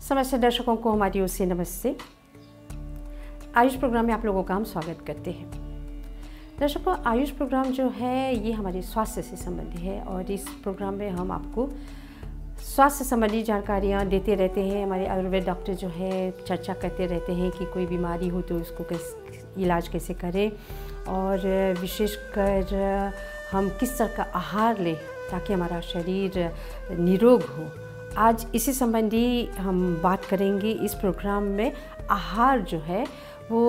समस्त दर्शकों को हमारी ओर से नमस्ते। आयुष प्रोग्राम में आप लोगों का हम स्वागत करते हैं। दर्शकों, आयुष प्रोग्राम जो है ये हमारे स्वास्थ्य से संबंधित है और इस प्रोग्राम में हम आपको स्वास्थ्य संबंधी जानकारियाँ देते रहते हैं। हमारे आयुर्वेद डॉक्टर जो है चर्चा करते रहते हैं कि कोई बीमारी हो तो उसको इलाज कैसे करें और विशेषकर हम किस तरह का आहार लें ताकि हमारा शरीर निरोग हो। आज इसी संबंधी हम बात करेंगे इस प्रोग्राम में। आहार जो है वो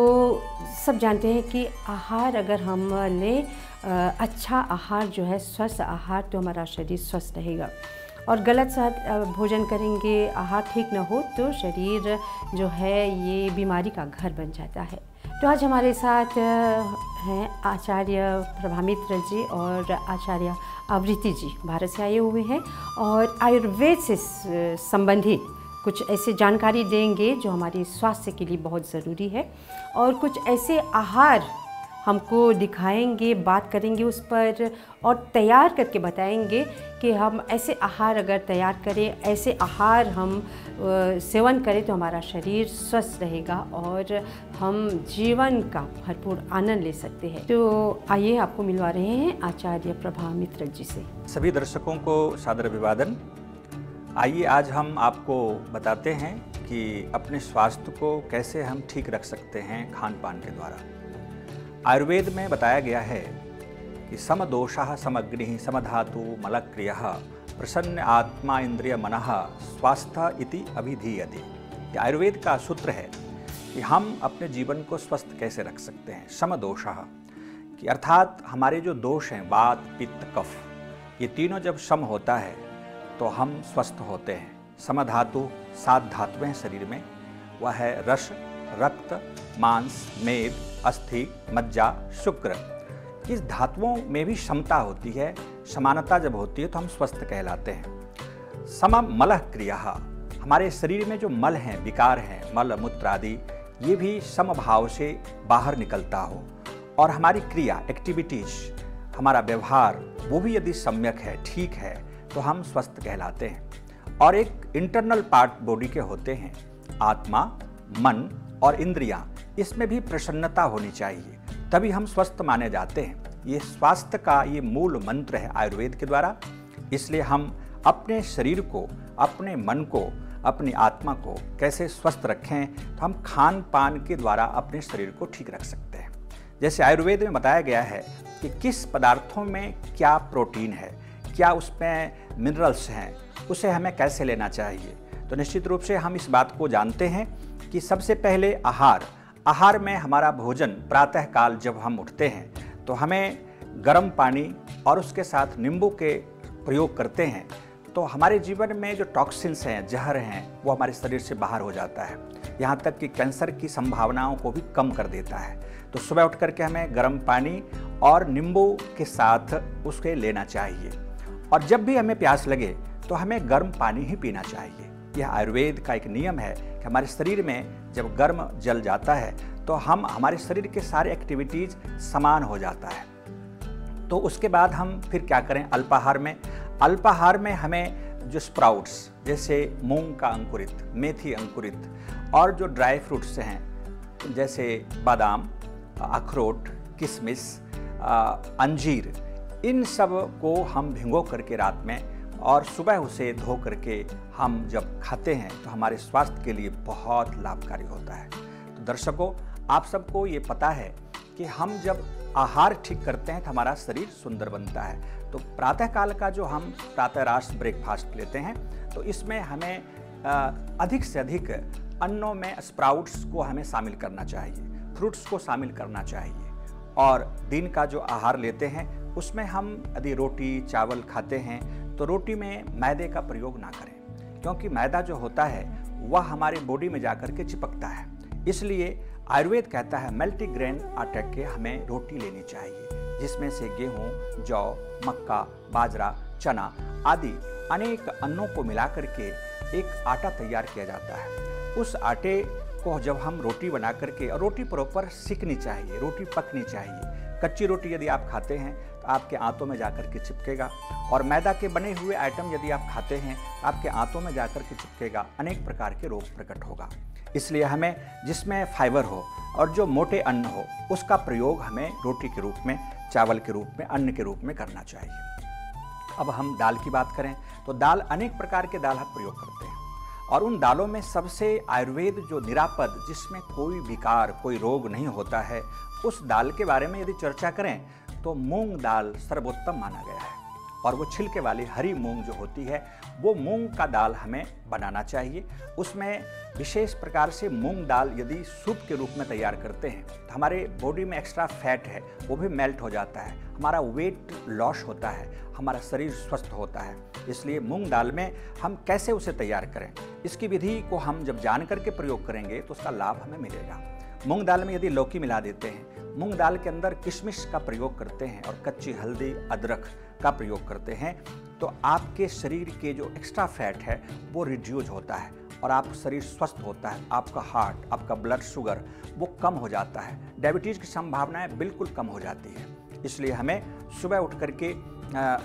सब जानते हैं कि आहार अगर हम लें अच्छा आहार जो है स्वस्थ आहार, तो हमारा शरीर स्वस्थ रहेगा। और गलत भोजन करेंगे, आहार ठीक ना हो तो शरीर जो है ये बीमारी का घर बन जाता है। तो आज हमारे साथ हैं आचार्य प्रभामित्र जी और आचार्य आवृत्ति जी, भारत से आए हुए हैं और आयुर्वेद से संबंधित कुछ ऐसे जानकारी देंगे जो हमारे स्वास्थ्य के लिए बहुत ज़रूरी है और कुछ ऐसे आहार हमको दिखाएंगे, बात करेंगे उस पर और तैयार करके बताएंगे कि हम ऐसे आहार अगर तैयार करें, ऐसे आहार हम सेवन करें तो हमारा शरीर स्वस्थ रहेगा और हम जीवन का भरपूर आनंद ले सकते हैं। तो आइए आपको मिलवा रहे हैं आचार्य प्रभामित्र जी से। सभी दर्शकों को सादर अभिवादन। आइए आज हम आपको बताते हैं कि अपने स्वास्थ्य को कैसे हम ठीक रख सकते हैं खान पान के द्वारा। आयुर्वेद में बताया गया है कि समदोषः समग्निः समधातु मलक्रियः प्रसन्न आत्मा इंद्रिय मनः स्वास्थ्य इति अभिधीयते। ये आयुर्वेद का सूत्र है कि हम अपने जीवन को स्वस्थ कैसे रख सकते हैं। समदोषः कि अर्थात हमारे जो दोष हैं वात पित्त कफ, ये तीनों जब सम होता है तो हम स्वस्थ होते हैं। समधातु 7 धातुएं हैं शरीर में, वह है रस, रक्त, मांस, मेद, अस्थि, मज्जा, शुक्र। इस धातुओं में भी क्षमता होती है, समानता जब होती है तो हम स्वस्थ कहलाते हैं। सम मलः क्रियाः, हमारे शरीर में जो मल हैं, विकार हैं, मल मूत्र आदि, ये भी समभाव से बाहर निकलता हो और हमारी क्रिया एक्टिविटीज, हमारा व्यवहार वो भी यदि सम्यक है, ठीक है, तो हम स्वस्थ कहलाते हैं। और एक इंटरनल पार्ट बॉडी के होते हैं, आत्मा, मन और इंद्रियां, इसमें भी प्रसन्नता होनी चाहिए, तभी हम स्वस्थ माने जाते हैं। ये स्वास्थ्य का ये मूल मंत्र है आयुर्वेद के द्वारा। इसलिए हम अपने शरीर को, अपने मन को, अपनी आत्मा को कैसे स्वस्थ रखें, तो हम खान पान के द्वारा अपने शरीर को ठीक रख सकते हैं। जैसे आयुर्वेद में बताया गया है कि किस पदार्थों में क्या प्रोटीन है, क्या उसमें मिनरल्स हैं, उसे हमें कैसे लेना चाहिए। तो निश्चित रूप से हम इस बात को जानते हैं कि सबसे पहले आहार में हमारा भोजन प्रातः काल जब हम उठते हैं तो हमें गर्म पानी और उसके साथ नींबू के प्रयोग करते हैं तो हमारे जीवन में जो टॉक्सिन्स हैं, जहर हैं, वो हमारे शरीर से बाहर हो जाता है। यहाँ तक कि कैंसर की संभावनाओं को भी कम कर देता है। तो सुबह उठ करके हमें गर्म पानी और नींबू के साथ उसके लेना चाहिए और जब भी हमें प्यास लगे तो हमें गर्म पानी ही पीना चाहिए। यह आयुर्वेद का एक नियम है कि हमारे शरीर में जब गर्म जल जाता है तो हमारे शरीर के सारे एक्टिविटीज समान हो जाता है। तो उसके बाद हम फिर क्या करें, अल्पाहार में हमें जो स्प्राउट्स जैसे मूंग का अंकुरित, मेथी अंकुरित और जो ड्राई फ्रूट्स हैं जैसे बादाम, अखरोट, किशमिश, अंजीर, इन सब को हम भिगो करके रात में और सुबह उसे धो करके हम जब खाते हैं तो हमारे स्वास्थ्य के लिए बहुत लाभकारी होता है। तो दर्शकों, आप सबको ये पता है कि हम जब आहार ठीक करते हैं तो हमारा शरीर सुंदर बनता है। तो प्रातःकाल का जो हम प्रातःराश ब्रेकफास्ट लेते हैं तो इसमें हमें अधिक से अधिक अन्नों में स्प्राउट्स को हमें शामिल करना चाहिए, फ्रूट्स को शामिल करना चाहिए। और दिन का जो आहार लेते हैं उसमें हम यदि रोटी चावल खाते हैं तो रोटी में मैदे का प्रयोग ना करें, क्योंकि मैदा जो होता है वह हमारे बॉडी में जाकर के चिपकता है। इसलिए आयुर्वेद कहता है मल्टीग्रेन आटे के हमें रोटी लेनी चाहिए, जिसमें से गेहूं, जौ, मक्का, बाजरा, चना आदि अनेक अन्नों को मिला करके एक आटा तैयार किया जाता है। उस आटे को जब हम रोटी बना करके, और रोटी प्रॉपर सिकनी चाहिए, रोटी पकनी चाहिए। कच्ची रोटी यदि आप खाते हैं तो आपके आंतों में जाकर के चिपकेगा, और मैदा के बने हुए आइटम यदि आप खाते हैं आपके आंतों में जाकर के चिपकेगा, अनेक प्रकार के रोग प्रकट होगा। इसलिए हमें जिसमें फाइबर हो और जो मोटे अन्न हो उसका प्रयोग हमें रोटी के रूप में, चावल के रूप में, अन्न के रूप में करना चाहिए। अब हम दाल की बात करें तो दाल, अनेक प्रकार के दाल हम प्रयोग करते हैं, और उन दालों में सबसे आयुर्वेद जो निरापद, जिसमें कोई विकार, कोई रोग नहीं होता है, उस दाल के बारे में यदि चर्चा करें तो मूंग दाल सर्वोत्तम माना गया है। और वो छिलके वाली हरी मूंग जो होती है, वो मूंग का दाल हमें बनाना चाहिए। उसमें विशेष प्रकार से मूंग दाल यदि सूप के रूप में तैयार करते हैं तो हमारे बॉडी में एक्स्ट्रा फैट है वो भी मेल्ट हो जाता है, हमारा वेट लॉस होता है, हमारा शरीर स्वस्थ होता है। इसलिए मूंग दाल में हम कैसे उसे तैयार करें, इसकी विधि को हम जब जान करके प्रयोग करेंगे तो उसका लाभ हमें मिलेगा। मूंग दाल में यदि लौकी मिला देते हैं, मूंग दाल के अंदर किशमिश का प्रयोग करते हैं और कच्ची हल्दी, अदरक का प्रयोग करते हैं, तो आपके शरीर के जो एक्स्ट्रा फैट है वो रिड्यूस होता है और आप शरीर स्वस्थ होता है। आपका हार्ट, आपका ब्लड शुगर वो कम हो जाता है, डायबिटीज़ की संभावनाएं बिल्कुल कम हो जाती है। इसलिए हमें सुबह उठ करके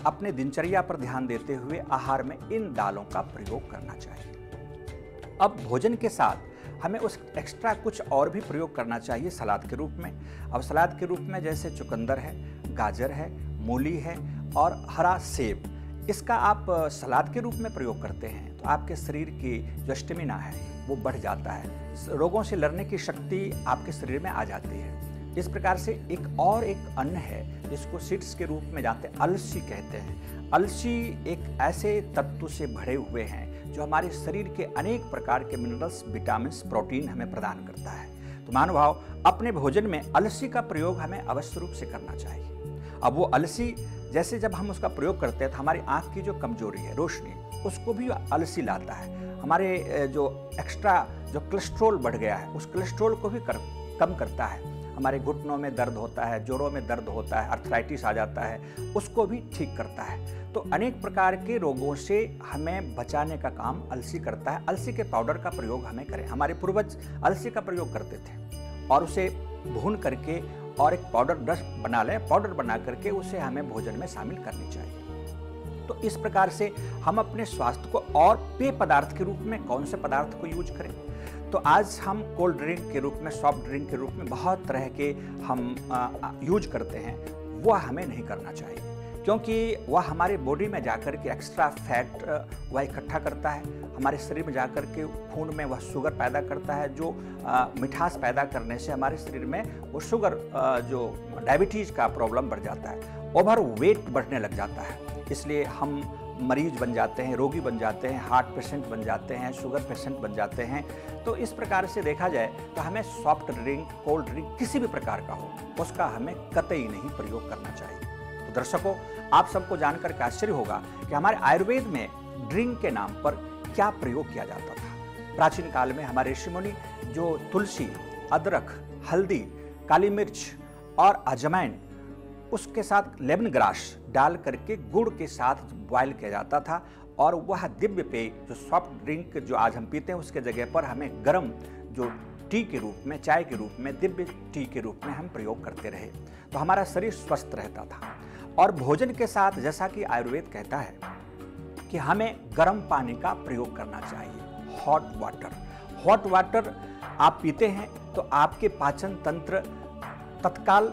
अपने दिनचर्या पर ध्यान देते हुए आहार में इन दालों का प्रयोग करना चाहिए। अब भोजन के साथ हमें उस एक्स्ट्रा कुछ और भी प्रयोग करना चाहिए सलाद के रूप में। अब सलाद के रूप में जैसे चुकंदर है, गाजर है, मूली है और हरा सेब, इसका आप सलाद के रूप में प्रयोग करते हैं तो आपके शरीर की जो स्टेमिना है वो बढ़ जाता है, रोगों से लड़ने की शक्ति आपके शरीर में आ जाती है। इस प्रकार से एक अन्न है जिसको सीड्स के रूप में जानते हैं, अलसी कहते हैं। अलसी एक ऐसे तत्व से भरे हुए हैं जो हमारे शरीर के अनेक प्रकार के मिनरल्स, विटामिन, प्रोटीन हमें प्रदान करता है। तो महानुभाव, अपने भोजन में अलसी का प्रयोग हमें अवश्य रूप से करना चाहिए। अब वो अलसी जैसे जब हम उसका प्रयोग करते हैं तो हमारी आँख की जो कमजोरी है, रोशनी, उसको भी अलसी लाता है। हमारे जो एक्स्ट्रा जो कोलेस्ट्रॉल बढ़ गया है उस कोलेस्ट्रॉल को भी कम करता है। हमारे घुटनों में दर्द होता है, जोड़ों में दर्द होता है, अर्थराइटिस आ जाता है, उसको भी ठीक करता है। तो अनेक प्रकार के रोगों से हमें बचाने का काम अलसी करता है। अलसी के पाउडर का प्रयोग हमें करें। हमारे पूर्वज अलसी का प्रयोग करते थे और उसे भून करके और एक पाउडर डस्ट बना लें, पाउडर बना करके उसे हमें भोजन में शामिल करनी चाहिए। तो इस प्रकार से हम अपने स्वास्थ्य को, और पेय पदार्थ के रूप में कौन से पदार्थ को यूज करें, तो आज हम कोल्ड ड्रिंक के रूप में, सॉफ्ट ड्रिंक के रूप में बहुत तरह के हम यूज करते हैं, वह हमें नहीं करना चाहिए, क्योंकि वह हमारे बॉडी में जाकर के एक्स्ट्रा फैट वह इकट्ठा करता है, हमारे शरीर में जाकर के खून में वह शुगर पैदा करता है, जो मिठास पैदा करने से हमारे शरीर में वो शुगर, जो डायबिटीज़ का प्रॉब्लम बढ़ जाता है, ओवर वेट बढ़ने लग जाता है। इसलिए हम मरीज बन जाते हैं, रोगी बन जाते हैं, हार्ट पेशेंट बन जाते हैं, शुगर पेशेंट बन जाते हैं। तो इस प्रकार से देखा जाए तो हमें सॉफ्ट ड्रिंक, कोल्ड ड्रिंक किसी भी प्रकार का हो, उसका हमें कतई नहीं प्रयोग करना चाहिए। तो दर्शकों, आप सबको जानकर के आश्चर्य होगा कि हमारे आयुर्वेद में ड्रिंक के नाम पर क्या प्रयोग किया जाता था। प्राचीन काल में हमारे ऋषि मुनि जो तुलसी, अदरक, हल्दी, काली मिर्च और अजवाइन, उसके साथ लेमन ग्रास डाल करके गुड़ के साथ बॉयल किया जाता था, और वह दिव्य पेय जो सॉफ्ट ड्रिंक जो आज हम पीते हैं उसके जगह पर हमें गर्म जो टी के रूप में, चाय के रूप में, दिव्य टी के रूप में हम प्रयोग करते रहे, तो हमारा शरीर स्वस्थ रहता था। और भोजन के साथ, जैसा कि आयुर्वेद कहता है कि हमें गर्म पानी का प्रयोग करना चाहिए, हॉट वाटर। हॉट वाटर आप पीते हैं तो आपके पाचन तंत्र तत्काल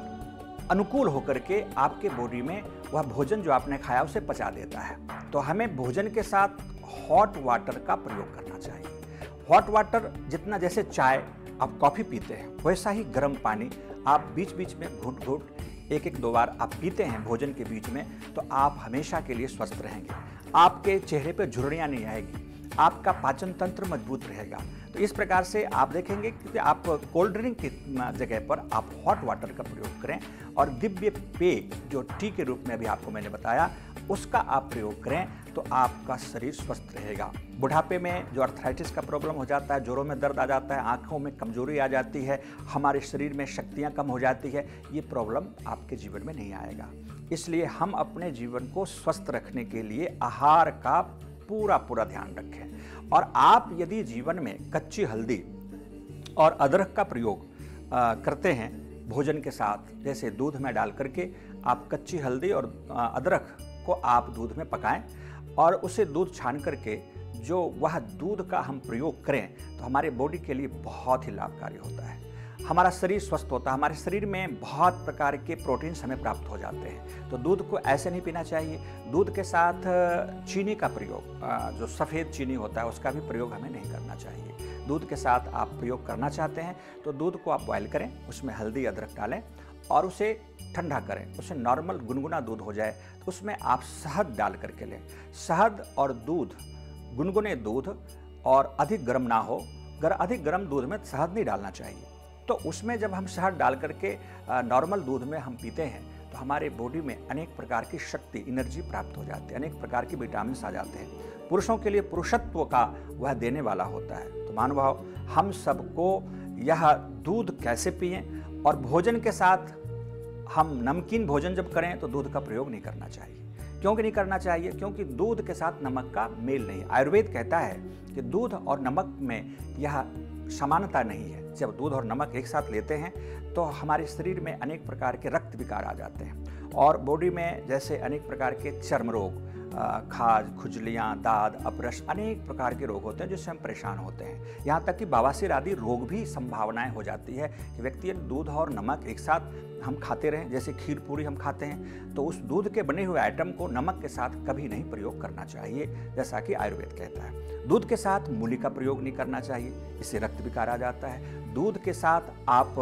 अनुकूल होकर के आपके बॉडी में वह भोजन जो आपने खाया उसे पचा देता है। तो हमें भोजन के साथ हॉट वाटर का प्रयोग करना चाहिए। हॉट वाटर जितना, जैसे चाय आप कॉफ़ी पीते हैं, वैसा ही गर्म पानी आप बीच बीच में घूंट घूंट, एक एक दो बार आप पीते हैं भोजन के बीच में, तो आप हमेशा के लिए स्वस्थ रहेंगे। आपके चेहरे पे झुर्रियाँ नहीं आएगी, आपका पाचन तंत्र मजबूत रहेगा। तो इस प्रकार से आप देखेंगे कि आप कोल्ड ड्रिंक की जगह पर आप हॉट वाटर का प्रयोग करें, और दिव्य पेय जो टी के रूप में अभी आपको मैंने बताया उसका आप प्रयोग करें, तो आपका शरीर स्वस्थ रहेगा। बुढ़ापे में जो अर्थराइटिस का प्रॉब्लम हो जाता है, जोड़ों में दर्द आ जाता है, आँखों में कमजोरी आ जाती है, हमारे शरीर में शक्तियाँ कम हो जाती है, ये प्रॉब्लम आपके जीवन में नहीं आएगा। इसलिए हम अपने जीवन को स्वस्थ रखने के लिए आहार का पूरा ध्यान रखें। और आप यदि जीवन में कच्ची हल्दी और अदरक का प्रयोग करते हैं भोजन के साथ, जैसे दूध में डाल करके आप कच्ची हल्दी और अदरक को आप दूध में पकाएं और उसे दूध छान करके जो वह दूध का हम प्रयोग करें तो हमारे बॉडी के लिए बहुत ही लाभकारी होता है। हमारा शरीर स्वस्थ होता है, हमारे शरीर में बहुत प्रकार के प्रोटीन्स हमें प्राप्त हो जाते हैं। तो दूध को ऐसे नहीं पीना चाहिए। दूध के साथ चीनी का प्रयोग, जो सफ़ेद चीनी होता है उसका भी प्रयोग हमें नहीं करना चाहिए। दूध के साथ आप प्रयोग करना चाहते हैं तो दूध को आप बॉयल करें, उसमें हल्दी अदरक डालें और उसे ठंडा करें, उसे नॉर्मल गुनगुना दूध हो जाए तो उसमें आप शहद डाल करके लें। शहद और दूध, गुनगुने दूध और अधिक गर्म ना हो, अधिक गर्म दूध में शहद नहीं डालना चाहिए। तो उसमें जब हम शहद डाल करके नॉर्मल दूध में हम पीते हैं तो हमारे बॉडी में अनेक प्रकार की शक्ति, एनर्जी प्राप्त हो जाती है, अनेक प्रकार के विटामिन आ जाते हैं। पुरुषों के लिए पुरुषत्व का वह देने वाला होता है। तो महानुभाव, हम सबको यह दूध कैसे पिएं और भोजन के साथ हम नमकीन भोजन जब करें तो दूध का प्रयोग नहीं करना चाहिए। क्यों नहीं करना चाहिए? क्योंकि दूध के साथ नमक का मेल नहीं। आयुर्वेद कहता है कि दूध और नमक में यह समानता नहीं है। जब दूध और नमक एक साथ लेते हैं तो हमारे शरीर में अनेक प्रकार के रक्त विकार आ जाते हैं और बॉडी में जैसे अनेक प्रकार के चर्म रोग, खाज, खुजलियाँ, दाद, अपरस, अनेक प्रकार के रोग होते हैं जिससे हम परेशान होते हैं। यहाँ तक कि बवासीर आदि रोग भी संभावनाएं हो जाती है कि व्यक्ति दूध और नमक एक साथ हम खाते रहें। जैसे खीर पूरी हम खाते हैं तो उस दूध के बने हुए आइटम को नमक के साथ कभी नहीं प्रयोग करना चाहिए, जैसा कि आयुर्वेद कहता है। दूध के साथ मूली का प्रयोग नहीं करना चाहिए, इससे रक्त विकार आ जाता है। दूध के साथ आप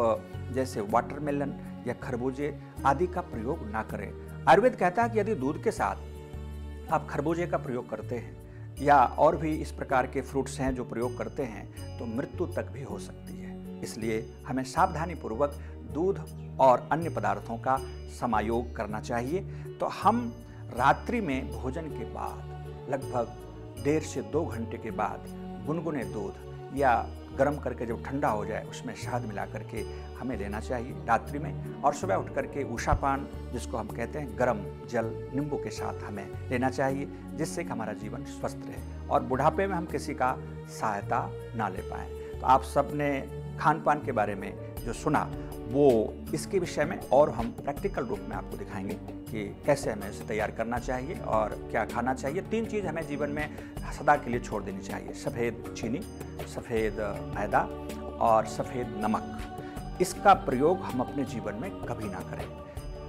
जैसे वाटरमेलन या खरबूजे आदि का प्रयोग ना करें। आयुर्वेद कहता है कि यदि दूध के साथ आप खरबूजे का प्रयोग करते हैं या और भी इस प्रकार के फ्रूट्स हैं जो प्रयोग करते हैं तो मृत्यु तक भी हो सकती है। इसलिए हमें सावधानी पूर्वक दूध और अन्य पदार्थों का समायोग करना चाहिए। तो हम रात्रि में भोजन के बाद लगभग 1.5 से 2 घंटे के बाद गुनगुने दूध या गर्म करके जब ठंडा हो जाए उसमें शहद मिला करके हमें लेना चाहिए रात्रि में। और सुबह उठ करके उषापान, जिसको हम कहते हैं गर्म जल नींबू के साथ हमें लेना चाहिए, जिससे कि हमारा जीवन स्वस्थ रहे और बुढ़ापे में हम किसी का सहायता ना ले पाएँ। तो आप सब ने खान पान के बारे में जो सुना वो इसके विषय में और हम प्रैक्टिकल रूप में आपको दिखाएंगे कि कैसे हमें इसे तैयार करना चाहिए और क्या खाना चाहिए। 3 चीज़ हमें जीवन में सदा के लिए छोड़ देनी चाहिए: सफ़ेद चीनी, सफ़ेद मैदा और सफ़ेद नमक। इसका प्रयोग हम अपने जीवन में कभी ना करें,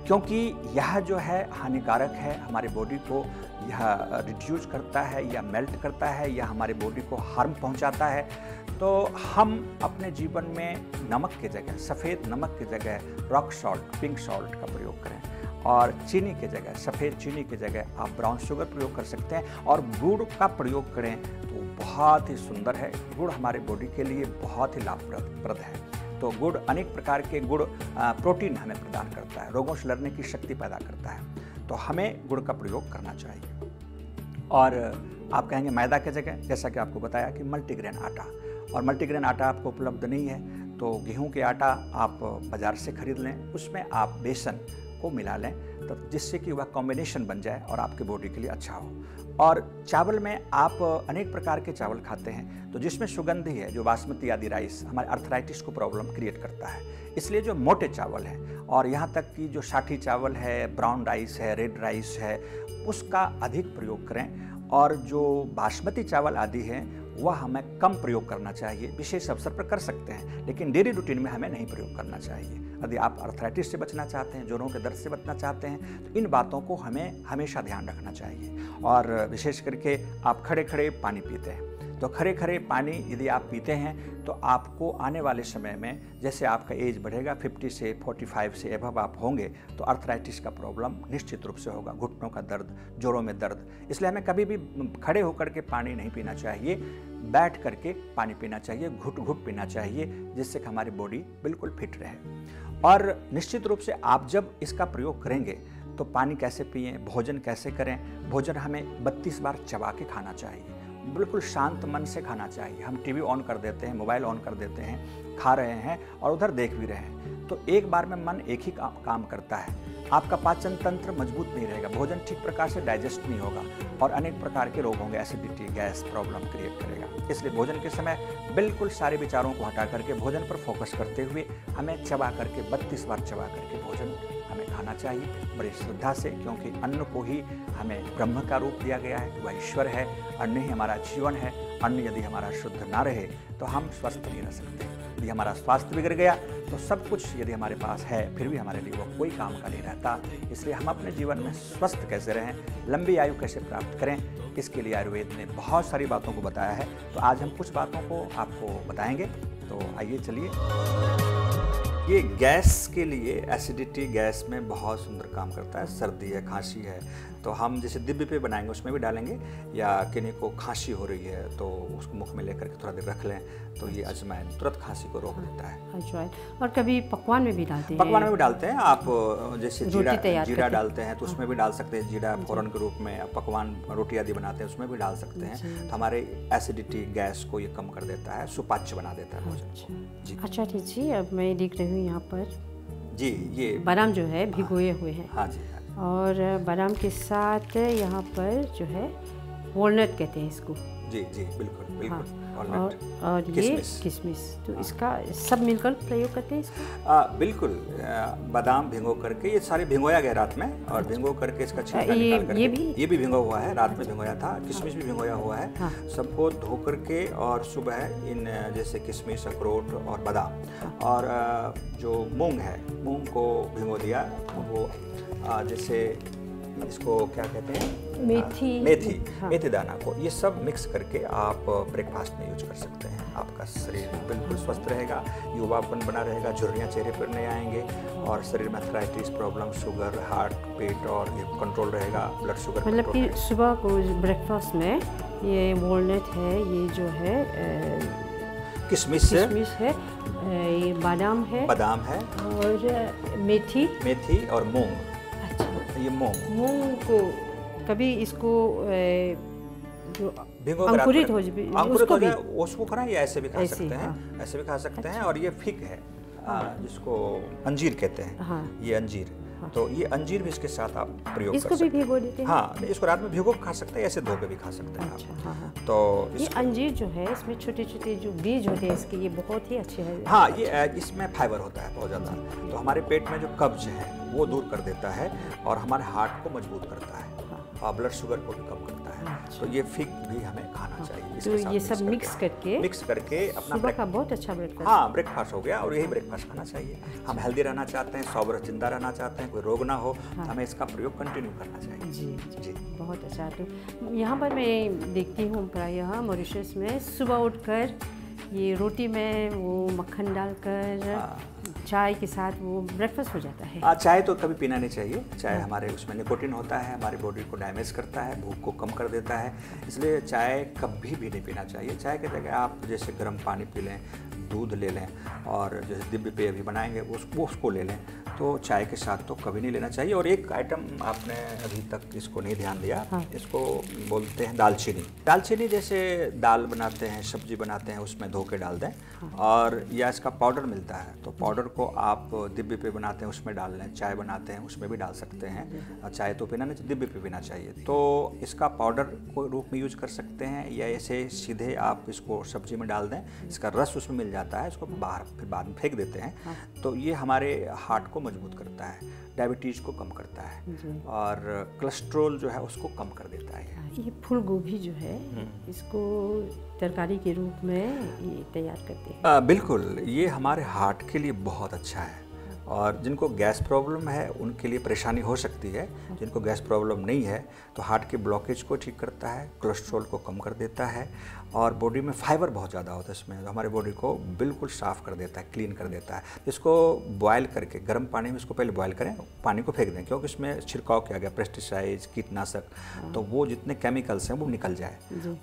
क्योंकि यह जो है हानिकारक है, हमारे बॉडी को यह रिड्यूस करता है या मेल्ट करता है या हमारे बॉडी को हार्म पहुंचाता है। तो हम अपने जीवन में नमक की जगह, सफ़ेद नमक की जगह रॉक सॉल्ट, पिंक सॉल्ट का प्रयोग करें और चीनी की जगह, सफ़ेद चीनी की जगह आप ब्राउन शुगर प्रयोग कर सकते हैं और गुड़ का प्रयोग करें तो बहुत ही सुंदर है। गुड़ हमारे बॉडी के लिए बहुत ही लाभप्रद है। तो गुड़, अनेक प्रकार के गुड़ प्रोटीन हमें प्रदान करता है, रोगों से लड़ने की शक्ति पैदा करता है। तो हमें गुड़ का प्रयोग करना चाहिए। और आप कहेंगे मैदा की जगह, जैसा कि आपको बताया कि मल्टीग्रेन आटा, और मल्टीग्रेन आटा आपको उपलब्ध नहीं है तो गेहूं के आटा आप बाज़ार से खरीद लें, उसमें आप बेसन को मिला लें तो जिससे कि वह कॉम्बिनेशन बन जाए और आपके बॉडी के लिए अच्छा हो। और चावल में आप अनेक प्रकार के चावल खाते हैं तो जिसमें सुगंधी है, जो बासमती आदि राइस हमारे अर्थराइटिस को प्रॉब्लम क्रिएट करता है। इसलिए जो मोटे चावल हैं और यहाँ तक कि जो साठी चावल है, ब्राउन राइस है, रेड राइस है, उसका अधिक प्रयोग करें। और जो बासमती चावल आदि हैं वह हमें कम प्रयोग करना चाहिए। विशेष अवसर पर कर सकते हैं लेकिन डेली रूटीन में हमें नहीं प्रयोग करना चाहिए। यदि आप अर्थराइटिस से बचना चाहते हैं, जोड़ों के दर्द से बचना चाहते हैं तो इन बातों को हमें हमेशा ध्यान रखना चाहिए। और विशेष करके आप खड़े खड़े पानी पीते हैं तो खड़े खड़े पानी यदि आप पीते हैं तो आपको आने वाले समय में, जैसे आपका एज बढ़ेगा 50 से 45 से एबव आप होंगे तो अर्थराइटिस का प्रॉब्लम निश्चित रूप से होगा, घुटनों का दर्द, जोड़ों में दर्द। इसलिए हमें कभी भी खड़े होकर के पानी नहीं पीना चाहिए, बैठ करके पानी पीना चाहिए, घुट घुट पीना चाहिए, जिससे कि हमारी बॉडी बिल्कुल फिट रहे। और निश्चित रूप से आप जब इसका प्रयोग करेंगे तो पानी कैसे पिएं, भोजन कैसे करें। भोजन हमें 32 बार चबा के खाना चाहिए, बिल्कुल शांत मन से खाना चाहिए। हम टीवी ऑन कर देते हैं, मोबाइल ऑन कर देते हैं, खा रहे हैं और उधर देख भी रहे हैं तो एक बार में मन एक ही काम करता है। आपका पाचन तंत्र मजबूत नहीं रहेगा, भोजन ठीक प्रकार से डाइजेस्ट नहीं होगा और अनेक प्रकार के रोग होंगे, एसिडिटी, गैस प्रॉब्लम क्रिएट करेगा। इसलिए भोजन के समय बिल्कुल सारे विचारों को हटा करके भोजन पर फोकस करते हुए हमें चबा करके 32 बार चबा करके भोजन हमें खाना चाहिए बड़ी श्रद्धा से, क्योंकि अन्न को ही हमें ब्रह्म का रूप दिया गया है, वह ईश्वर है, अन्न ही हमारा जीवन है। अन्न यदि हमारा शुद्ध ना रहे तो हम स्वस्थ नहीं रह सकते। यदि हमारा स्वास्थ्य बिगड़ गया तो सब कुछ यदि हमारे पास है फिर भी हमारे लिए वो कोई काम का नहीं रहता। इसलिए हम अपने जीवन में स्वस्थ कैसे रहें, लंबी आयु कैसे प्राप्त करें, इसके लिए आयुर्वेद ने बहुत सारी बातों को बताया है। तो आज हम कुछ बातों को आपको बताएंगे। तो आइए चलिए। ये गैस के लिए, एसिडिटी गैस में बहुत सुंदर काम करता है। सर्दी है, खांसी है, तो हम जैसे दिव्य पे बनाएंगे उसमें भी डालेंगे, या किन्हीं को खांसी हो रही है तो उसको मुख में लेकर के थोड़ा देर रख लें तो ये अजवाइन तुरंत खांसी को रोक देता है। अजवाइन, और कभी पकवान में भी डालते हैं। पकवान में भी डालते हैं आप, जैसे जीरा डालते हैं तो उसमें भी डाल सकते हैं। जीरा फोरन के रूप में पकवान, रोटी आदि बनाते हैं उसमें भी डाल सकते हैं। तो हमारे एसिडिटी गैस को ये कम कर देता है, सुपाच्य बना देता है भोजन जी। अच्छा ठीक जी, अब मैं देख रही हूँ यहाँ पर जी, ये बादाम जो है भिगोए हुए हैं। हाँ जी, और बादाम के साथ यहाँ पर जो है वॉलनट कहते हैं इसको। जी जी, बिल्कुल बिल्कुल। और ये किशमिश, तो इसका सब मिलकर प्रयोग करते हैं इसको। बिल्कुल, बादाम भिगो करके, ये सारे भिगोया गया रात में, और भिगो करके इसका छिलका निकाल करके, ये भी भिगो हुआ है, रात में भिगोया था। किशमिश भी भिगोया हुआ है। हाँ। सबको धो करके और सुबह इन जैसे किशमिश, अखरोट और बादाम और जो मूंग है, मूंग को भिगो दिया। वो जैसे इसको क्या कहते हैं, मेथी दाना को, ये सब मिक्स करके आप ब्रेकफास्ट में यूज कर सकते हैं। आपका शरीर बिल्कुल स्वस्थ रहेगा, युवापन बना रहेगा, झुर्रियाँ चेहरे पर नहीं आएंगे, और शरीर में अर्थराइटिस प्रॉब्लम, शुगर, हार्ट, पेट और ये कंट्रोल रहेगा, ब्लड शुगर। मतलब कि सुबह को ब्रेकफास्ट में ये वॉलनट है, ये जो है किशमिश है, ये बादाम है और मेथी और मूंग। ये मूंग को कभी इसको जो अंकुरित हो जाए उसको खाना, या ऐसे भी खा सकते हैं, ऐसे भी खा सकते हैं। और ये फिग है, जिसको अंजीर कहते हैं, ये अंजीर, तो ये अंजीर भी इसके साथ आप प्रयोग कर सकते हैं। इसको भी भिगो देते हैं। हाँ, इसको रात में भिगो खा सकते हैं, ऐसे धो के भी खा सकते हैं आप। तो ये अंजीर जो है, इसमें छोटे छोटे जो बीज होते हैं इसके, ये बहुत ही अच्छे हैं। हाँ, ये इसमें फाइबर होता है बहुत ज़्यादा, तो हमारे पेट में जो कब्ज है वो दूर कर देता है और हमारे हार्ट को मजबूत करता है और ब्लड शुगर को भी कम करता है। तो ये फिग भी हमें खाना चाहिए। तो ये सब मिक्स करके अपना सुबह का बहुत अच्छा ब्रेकफास्ट। हाँ, ब्रेकफास्ट हो गया, और यही ब्रेकफास्ट खाना चाहिए। हम हेल्दी रहना चाहते हैं, 100 वर्ष जिंदा रहना चाहते हैं, कोई रोग ना हो, हमें इसका प्रयोग कंटिन्यू करना चाहिए। जी जी, बहुत अच्छा। तो यहाँ पर मैं देखती हूँ प्रायः मॉरिशस में सुबह उठकर ये रोटी में वो मक्खन डालकर चाय के साथ वो ब्रेकफास्ट हो जाता है। चाय तो कभी पीना नहीं चाहिए। चाय हमारे उसमें निकोटिन होता है, हमारी बॉडी को डैमेज करता है, भूख को कम कर देता है, इसलिए चाय कभी भी नहीं पीना चाहिए। चाय के जगह आप जैसे गर्म पानी पी लें, दूध ले लें, और जैसे दिव्य पेय अभी बनाएंगे उसको ले लें, तो चाय के साथ तो कभी नहीं लेना चाहिए। और एक आइटम आपने अभी तक इसको नहीं ध्यान दिया, इसको बोलते हैं दालचीनी। दालचीनी जैसे दाल बनाते हैं, सब्जी बनाते हैं, उसमें धो के डाल दें, और या इसका पाउडर मिलता है, तो पाउडर को आप दिव्य पे बनाते हैं उसमें डाल लें, चाय बनाते हैं उसमें भी डाल सकते हैं। चाय तो पीना नहीं, दिव्य पे पीना चाहिए। तो इसका पाउडर को रूप में यूज कर सकते हैं, या ऐसे सीधे आप इसको सब्जी में डाल दें, इसका रस उसमें मिल जाता है, इसको बाहर फिर बाद में फेंक देते हैं। तो ये हमारे हार्ट को मजबूत करता है, डायबिटीज़ को कम करता है, और कोलेस्ट्रॉल जो है उसको कम कर देता है। ये फूल गोभी जो है, इसको तरकारी के रूप में ये तैयार करते हैं। बिल्कुल, ये हमारे हार्ट के लिए बहुत अच्छा है, और जिनको गैस प्रॉब्लम है उनके लिए परेशानी हो सकती है। जिनको गैस प्रॉब्लम नहीं है तो हार्ट के ब्लॉकेज को ठीक करता है, कोलेस्ट्रॉल को कम कर देता है, और बॉडी में फाइबर बहुत ज़्यादा होता है इसमें, तो हमारे बॉडी को बिल्कुल साफ़ कर देता है, क्लीन कर देता है। इसको बॉयल करके गर्म पानी में इसको पहले बॉयल करें, पानी को फेंक दें, क्योंकि इसमें छिड़काव किया गया पेस्टिसाइड, कीटनाशक, तो वो जितने केमिकल्स हैं वो निकल जाए,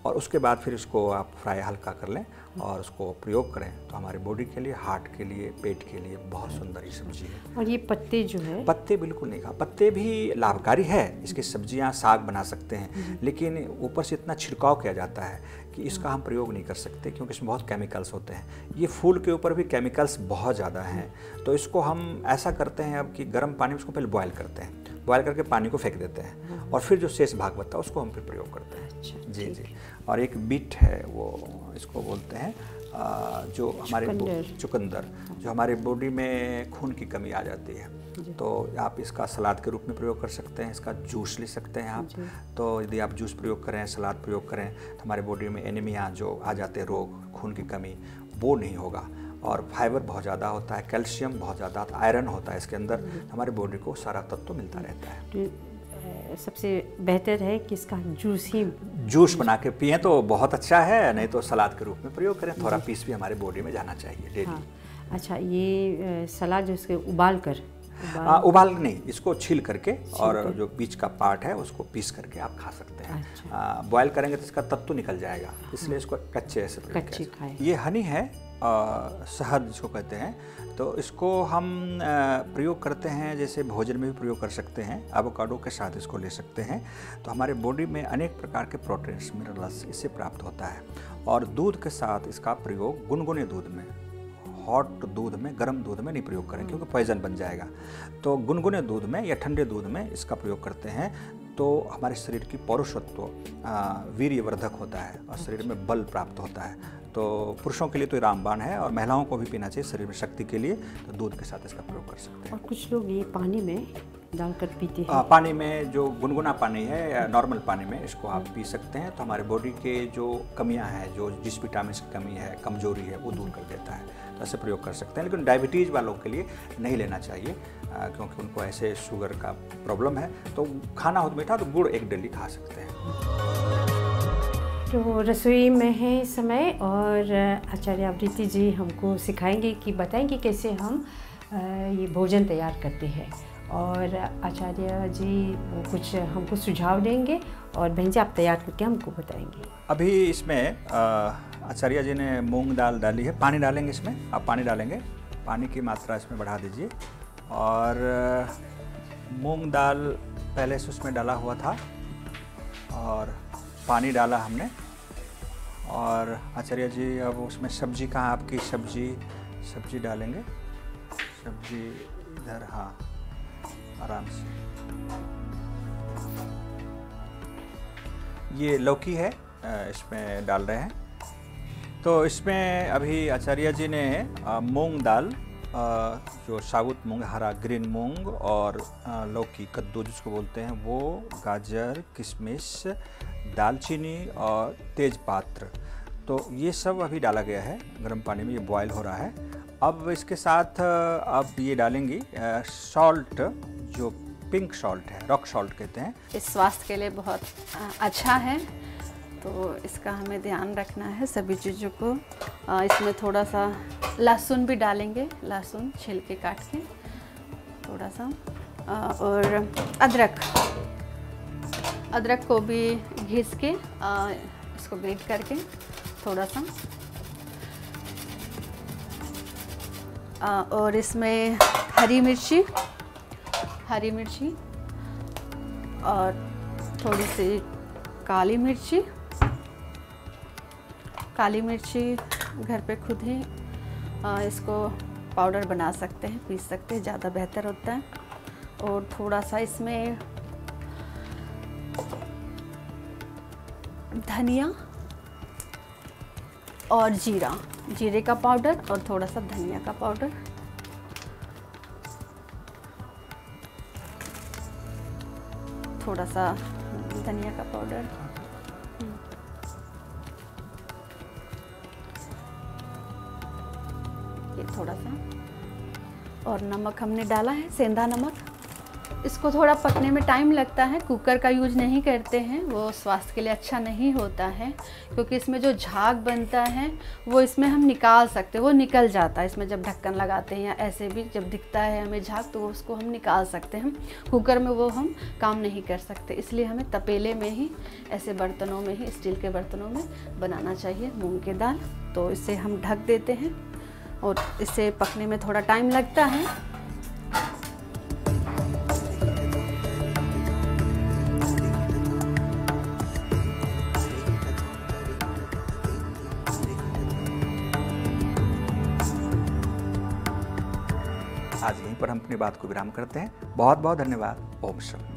और उसके बाद फिर इसको आप फ्राई हल्का कर लें और उसको प्रयोग करें, तो हमारी बॉडी के लिए, हार्ट के लिए, पेट के लिए बहुत सुंदर ये सब्जी सब्जी है। और ये पत्ते जो है, पत्ते बिल्कुल नहीं खा, पत्ते भी लाभकारी है, इसकी सब्जियां साग बना सकते हैं, लेकिन ऊपर से इतना छिड़काव किया जाता है कि इसका हम प्रयोग नहीं कर सकते क्योंकि इसमें बहुत केमिकल्स होते हैं। ये फूल के ऊपर भी केमिकल्स बहुत ज़्यादा हैं। तो इसको हम ऐसा करते हैं अब कि गर्म पानी में इसको पहले बॉयल करते हैं, बॉयल करके पानी को फेंक देते हैं और फिर जो शेष भाग बचता है उसको हम फिर प्रयोग करते हैं। अच्छा, जी जी। और एक बीट है, वो इसको बोलते हैं जो हमारे चुकंदर, जो हमारे बॉडी में खून की कमी आ जाती है, तो आप इसका सलाद के रूप में प्रयोग कर सकते हैं, इसका जूस ले सकते हैं आप। तो यदि आप जूस प्रयोग करें, सलाद प्रयोग करें, तो हमारे बॉडी में एनीमिया जो आ जाते हैं रोग, खून की कमी, वो नहीं होगा। और फाइबर बहुत ज़्यादा होता है, कैल्शियम बहुत ज़्यादा, आयरन होता है इसके अंदर, हमारे बॉडी को सारा तत्व मिलता रहता है। सबसे बेहतर है कि इसका जूस बना के पिएं तो बहुत अच्छा है, नहीं तो सलाद के रूप में प्रयोग करें। थोड़ा पीस भी हमारे बॉडी में जाना चाहिए डेली। हाँ। अच्छा, ये सलाद जो इसके उबाल नहीं, इसको छील करके और जो बीच का पार्ट है उसको पीस करके आप खा सकते हैं। अच्छा। बॉयल करेंगे तो इसका तत्व निकल जाएगा, इसलिए इसको कच्चे ऐसे खाएं। ये हनी है, शहद जिसको कहते हैं, तो इसको हम प्रयोग करते हैं, जैसे भोजन में भी प्रयोग कर सकते हैं, एवोकाडो के साथ इसको ले सकते हैं। तो हमारे बॉडी में अनेक प्रकार के प्रोटीन्स, मिनरल्स इससे प्राप्त होता है। और दूध के साथ इसका प्रयोग गुनगुने दूध में, हॉट दूध में, गर्म दूध में नहीं प्रयोग करें क्योंकि पॉइजन बन जाएगा। तो गुनगुने दूध में या ठंडे दूध में इसका प्रयोग करते हैं, तो हमारे शरीर की पौरुषत्व, वीर्यवर्धक होता है और शरीर में बल प्राप्त होता है। तो पुरुषों के लिए तो रामबाण है और महिलाओं को भी पीना चाहिए शरीर में शक्ति के लिए, तो दूध के साथ इसका प्रयोग कर सकते हैं। और कुछ लोग ये पानी में डालकर पीते हैं। पानी में, जो गुनगुना पानी है या नॉर्मल पानी में इसको आप पी सकते हैं, तो हमारे बॉडी के जो कमियां हैं, जो जिस विटामिन की कमी है, कमजोरी है, वो दूर कर देता है। तो ऐसे प्रयोग कर सकते हैं, लेकिन डायबिटीज़ वालों के लिए नहीं लेना चाहिए क्योंकि उनको ऐसे शुगर का प्रॉब्लम है। तो खाना हो तो मीठा, तो गुड़ एक डेली खा सकते हैं। तो रसोई में है समय और आचार्य आवृत्ति जी हमको सिखाएंगे कि बताएंगे कैसे हम ये भोजन तैयार करते हैं, और आचार्य जी कुछ हमको सुझाव देंगे और बहन जी आप तैयार करके हमको बताएंगे। अभी इसमें आचार्य जी ने मूंग दाल डाली है, पानी डालेंगे इसमें, आप पानी डालेंगे, पानी की मात्रा इसमें बढ़ा दीजिए। और मूंग दाल पहले से उसमें डाला हुआ था और पानी डाला हमने। और आचार्य जी अब उसमें सब्जी कहाँ, आपकी सब्जी डालेंगे, सब्जी इधर, हाँ आराम से। ये लौकी है, इसमें डाल रहे हैं। तो इसमें अभी आचार्य जी ने मूंग दाल, जो साबुत मूंग, हरा ग्रीन मूंग, और लौकी, कद्दू जिसको बोलते हैं वो, गाजर, किशमिश, दालचीनी और तेजपात्र, तो ये सब अभी डाला गया है गर्म पानी में, ये बॉयल हो रहा है। अब इसके साथ अब ये डालेंगी सॉल्ट, जो पिंक सॉल्ट है, रॉक सॉल्ट कहते हैं। इस स्वास्थ्य के लिए बहुत अच्छा है, तो इसका हमें ध्यान रखना है सभी चीज़ों को। इसमें थोड़ा सा लहसुन भी डालेंगे, लहसुन छिलके काट के थोड़ा सा, और अदरक को भी घिस के इसको ग्रेट करके थोड़ा सा, और इसमें हरी मिर्ची और थोड़ी सी काली मिर्ची घर पे खुद ही इसको पाउडर बना सकते हैं, पीस सकते हैं, ज़्यादा बेहतर होता है। और थोड़ा सा इसमें धनिया और जीरे का पाउडर और थोड़ा सा धनिया का पाउडर, थोड़ा सा धनिया का पाउडर, ये थोड़ा सा, और नमक हमने डाला है, सेंधा नमक। इसको थोड़ा पकने में टाइम लगता है, कुकर का यूज नहीं करते हैं, वो स्वास्थ्य के लिए अच्छा नहीं होता है, क्योंकि इसमें जो झाग बनता है वो इसमें हम निकाल सकते हैं, वो निकल जाता है इसमें, जब ढक्कन लगाते हैं या ऐसे भी जब दिखता है हमें झाग तो उसको हम निकाल सकते हैं। कुकर में वो हम काम नहीं कर सकते, इसलिए हमें तपेले में ही, ऐसे बर्तनों में ही, स्टील के बर्तनों में बनाना चाहिए मूंग की दाल। तो इसे हम ढक देते हैं और इसे पकने में थोड़ा टाइम लगता है, पर हम अपनी बात को विराम करते हैं। बहुत बहुत धन्यवाद। ओम शांति।